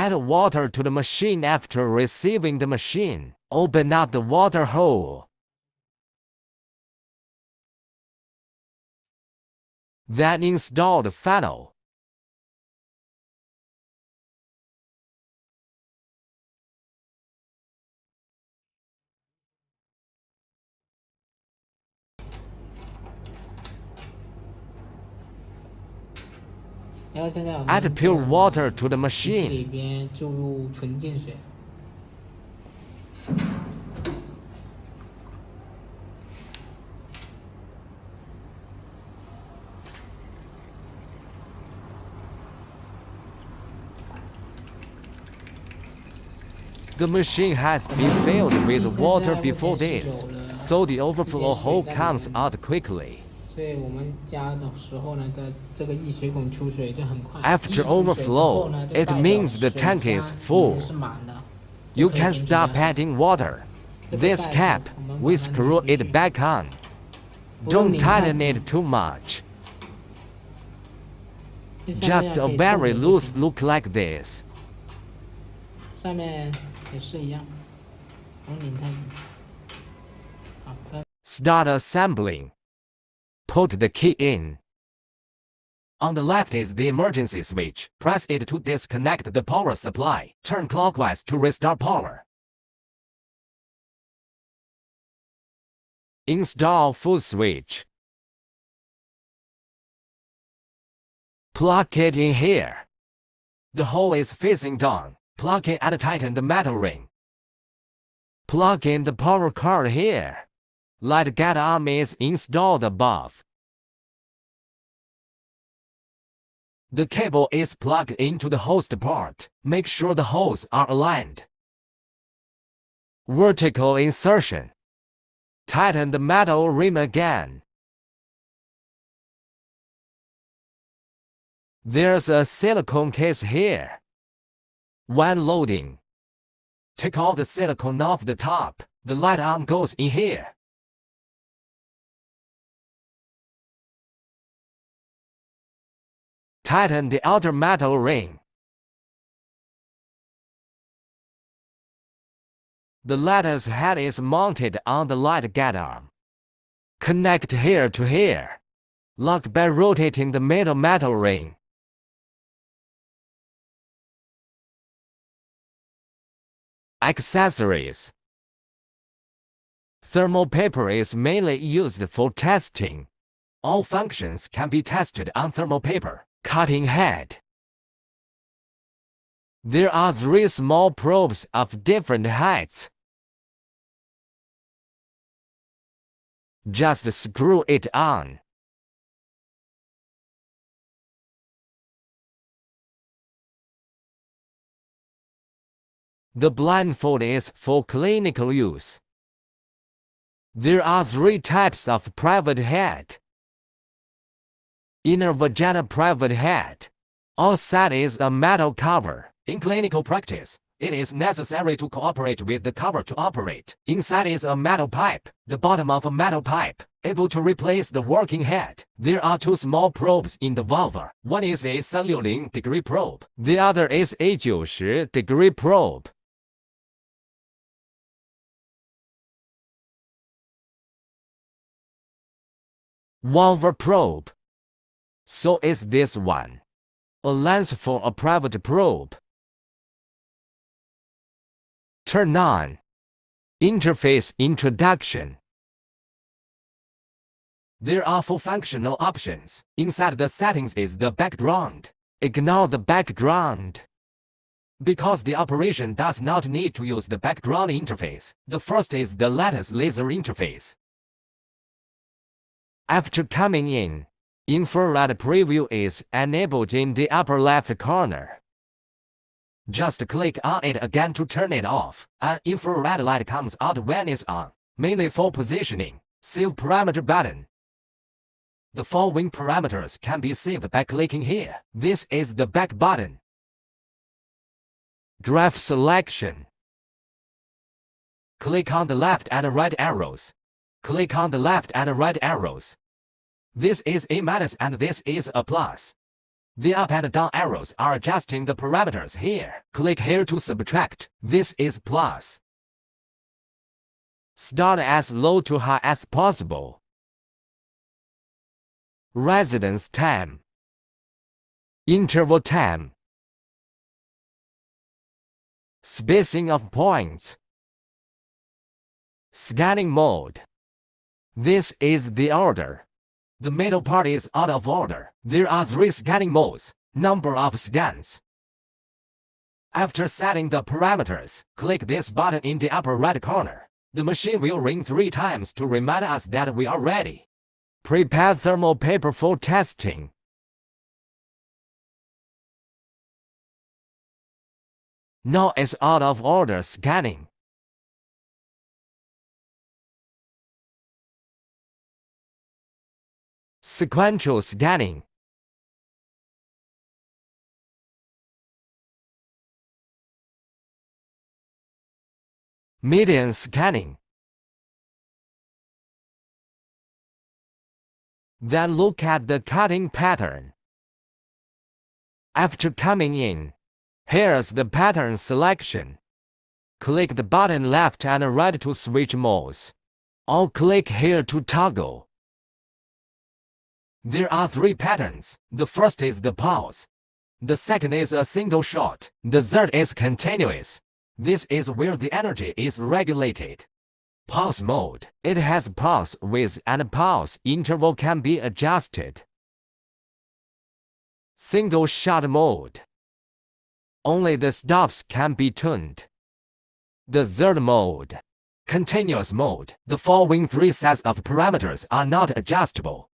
Add water to the machine after receiving the machine. Open up the water hole. Then install the funnel. Add pure water to the 机器里 machine. 边注入纯净水。The machine has been filled with water before 机器现 this, 在目前是有了 so the overflow 一点水 hole 在里 comes 面 out quickly. 所以我们加的时候呢，这个溢水孔出水就很快。 After 溢出水之后 overflow, 呢，就 it 代表 means the 水 tank 箱 is 已 full. 经是满的。 You 就可以 can 停止加 stop 水。 adding water. 这个 This 盖 cap, 子我们 we 把它 screw 拧回 it 去。 back on. 不用 Don't 拧太 tighten 紧 it too much. 这下面 Just 可 a 以动 very 的就 loose 行 look like this. 上面也是一样，不用拧太紧。好，再 Start assembling. Put the key in. On the left is the emergency switch. Press it to disconnect the power supply. Turn clockwise to restart power. Install full switch. Plug it in here. The hole is facing down. Plug in and tighten the metal ring. Plug in the power cord here. Light gate arm is installed above. The cable is plugged into the host part. Make sure the holes are aligned. Vertical insertion. Tighten the metal rim again. There's a silicone case here. When loading, take all the silicone off the top. The light arm goes in here. Tighten the outer metal ring. The lattice head is mounted on the light gate arm. Connect here to here. Lock by rotating the middle metal ring. Accessories. Thermal paper is mainly used for testing. All functions can be tested on thermal paper. Cutting head. There are 3 small probes of different heights. Just screw it on. The blindfold is for clinical use. There are 3 types of private head. Inner vagina private head. Outside is a metal cover. In clinical practice, it is necessary to cooperate with the cover to operate. Inside is a metal pipe, the bottom of a metal pipe, able to replace the working head. There are 2 small probes in the vulva. One is a 360-degree probe. The other is a 90-degree probe. Vulva probe. So is this one. A lens for a private probe. Turn on. Interface introduction. There are 4 functional options. Inside the settings is the background. Ignore the background, because the operation does not need to use the background interface. The first is the lattice laser interface. After coming in, infrared preview is enabled in the upper left corner. Just click on it again to turn it off. An infrared light comes out when it's on, mainly for positioning. Save parameter button. The following parameters can be saved by clicking here. This is the back button. Graph selection. Click on the left and right arrows. Click on the left and right arrows. This is a minus and this is a plus. The up and down arrows are adjusting the parameters here. Click here to subtract. This is plus. Start as low to high as possible. Residence time. Interval time. Spacing of points. Scanning mode. This is the order. The middle part is out of order. There are 3 scanning modes. Number of scans. After setting the parameters, click this button in the upper right corner. The machine will ring 3 times to remind us that we are ready. Prepare thermal paper for testing. Now it's out of order scanning. Sequential scanning. Median scanning. Then look at the cutting pattern. After coming in, here's the pattern selection. Click the button left and right to switch modes. Or click here to toggle. There are 3 patterns. The first is the pause. The second is a single shot. The third is continuous. This is where the energy is regulated. Pause mode. It has pause width and pause interval can be adjusted. Single shot mode. Only the stops can be tuned. The third mode. Continuous mode. The following 3 sets of parameters are not adjustable.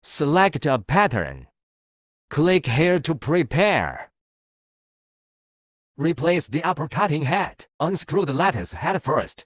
Select a pattern. Click here to prepare. Replace the upper cutting head. Unscrew the lattice head first.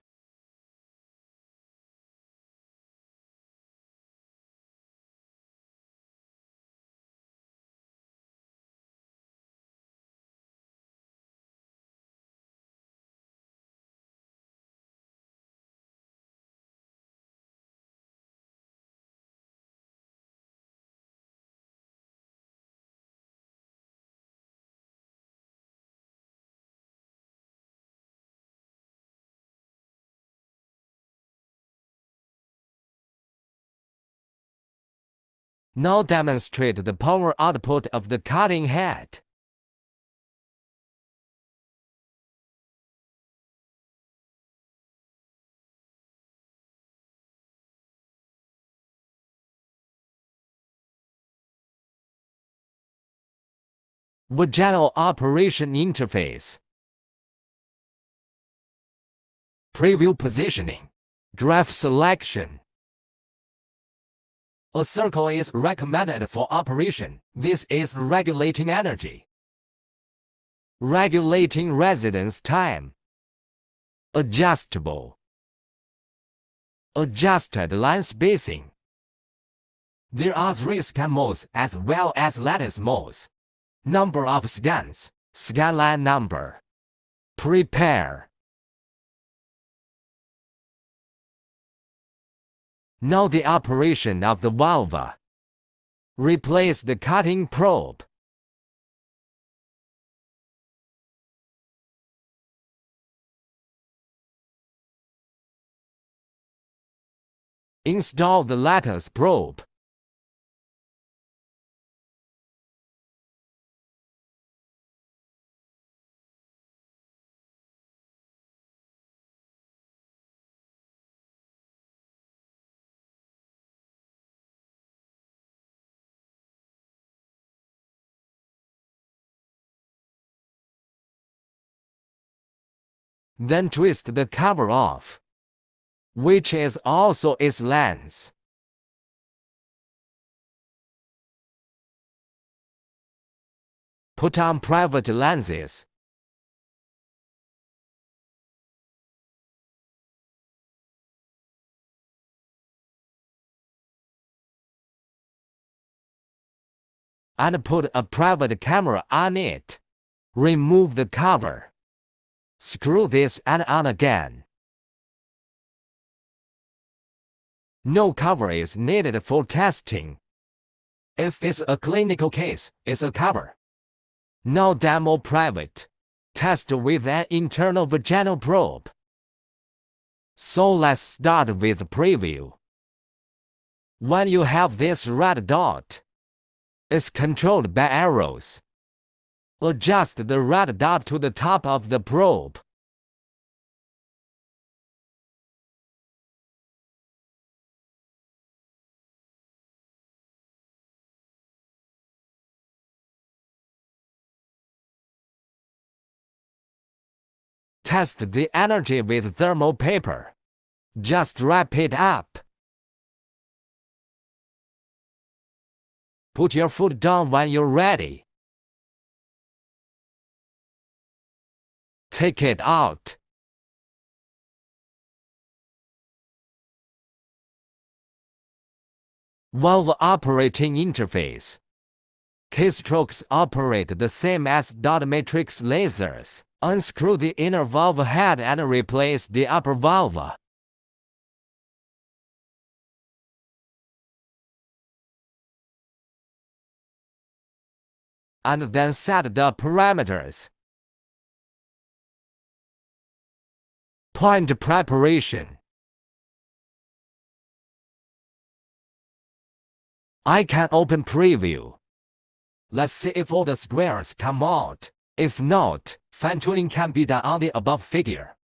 Now demonstrate the power output of the cutting head. Wechat operation interface. Preview positioning. Graph selection. A circle is recommended for operation. This is regulating energy. Regulating residence time. Adjustable. Adjusted line spacing. There are 3 scan modes as well as lattice modes. Number of scans. Scan line number. Prepare. Now the operation of the valve. Replace the cutting probe. Install the lattice probe. Then twist the cover off, which is also its lens. Put on private lenses. And put a private camera on it. Remove the cover. Screw this and on again. No cover is needed for testing. If it's a clinical case, it's a cover. Now demo private. Test with an internal vaginal probe. So let's start with preview. When you have this red dot, it's controlled by arrows. Adjust the red dot to the top of the probe. Test the energy with thermal paper. Just wrap it up. Put your foot down when you're ready. Take it out. Valve operating interface. Keystrokes operate the same as dot matrix lasers. Unscrew the inner valve head and replace the upper valve. And then set the parameters. Point preparation. I can open preview. Let's see if all the squares come out. If not, fine-tuning can be done on the above figure.